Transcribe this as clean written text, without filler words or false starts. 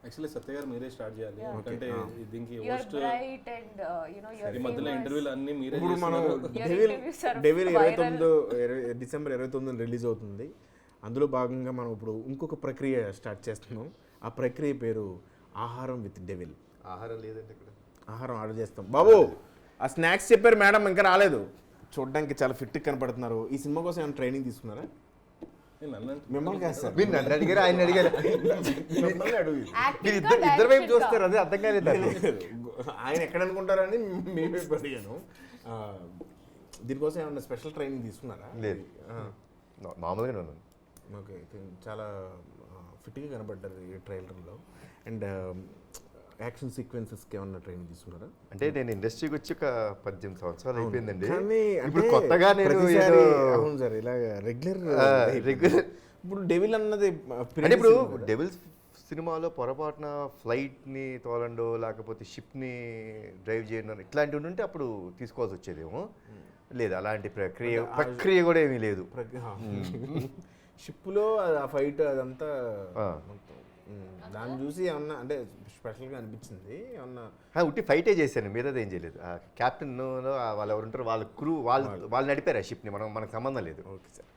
Actually సత్య గారు మీరే start చేయాలి, ఎందుకంటే దీనికి You're host bright and you're ఈ మధ్యలో famous. ఇంటర్వ్యూలు అన్ని మీరే ఇప్పుడు మనం Your devil interviews are devil viral. December 29 release అవుతుంది. అందులో భాగంగా మనం ఇప్పుడు ఇంకొక ప్రక్రియ స్టార్ట్ చేస్తున్నాం. ఆ ప్రక్రియ పేరు ఆహారం విత్ డెవిల్. ఆహారం లేదండి ఇక్కడ. ఆహారం ఆర్డర్ చేస్తాం. బాబు ఆ స్నాక్స్ చెప్పారు మేడం, ఇంకా రాలేదు. చూడడానికి చాలా ఫిట్ కనపడుతున్నారు. ఈ సినిమా కోసం ఏమైనా ట్రైనింగ్ తీసుకున్నారా? మిమ్మల్ని కాదు సార్, మీరు నన్ను అడిగారు, ఆయన అడిగారు. మిమ్మల్ని అడుగు. Acting మీరు కా, ఇద్దరు వైపు direction చూస్తారు, అదే అర్థం కాలేదు నాకు. ఆయన ఎక్కడ అనుకుంటారని మీ వైపు అడిగాను. దీనికోసం ఏమైనా స్పెషల్ ట్రైనింగ్ తీసుకున్నారా? లేదు, మామూలుగానే ఉన్నాను. ఓకే, చాలా ఫిట్గా కనబడ్డారు ఈ ట్రైలర్లో. అండ్ యాక్షన్ సీక్వెన్సెస్కి ఏమన్నా ట్రైనింగ్ తీసుకున్నారా? అంటే నేను ఇండస్ట్రీకి వచ్చి ఒక 18 సంవత్సరాలు అయిపోయిందండి. కానీ ఇప్పుడు కొత్తగా నేను ప్రతిసారి ఏదో అవును సార్, ఇలా రెగ్యులర్ రెగ్యులర్. ఇప్పుడు డెవిల్ అన్నది అంటే ఇప్పుడు డెవిల్స్ సినిమాలో పొరపాటున ఫ్లైట్ని తోలండో లేకపోతే షిప్ని డ్రైవ్ చేయడం ఇట్లాంటివి ఉంటే అప్పుడు తీసుకోవాల్సి వచ్చేదేమో. లేదు, అలాంటి ప్రక్రియ కూడా ఏమీ లేదు. షిప్లో ఆ ఫైట్ అదంతా దాన్ని చూసి ఏమన్నా అంటే స్పెషల్గా అనిపించింది ఏమన్నా? ఉట్టి ఫైటే చేశాను, మీరేది ఏం చేయలేదు. ఆ క్యాప్టెన్ వాళ్ళు ఎవరు ఉంటారు, వాళ్ళ క్రూ వాళ్ళు నడిపారు ఆ షిప్ని, మనకు సంబంధం లేదు. Okay sir.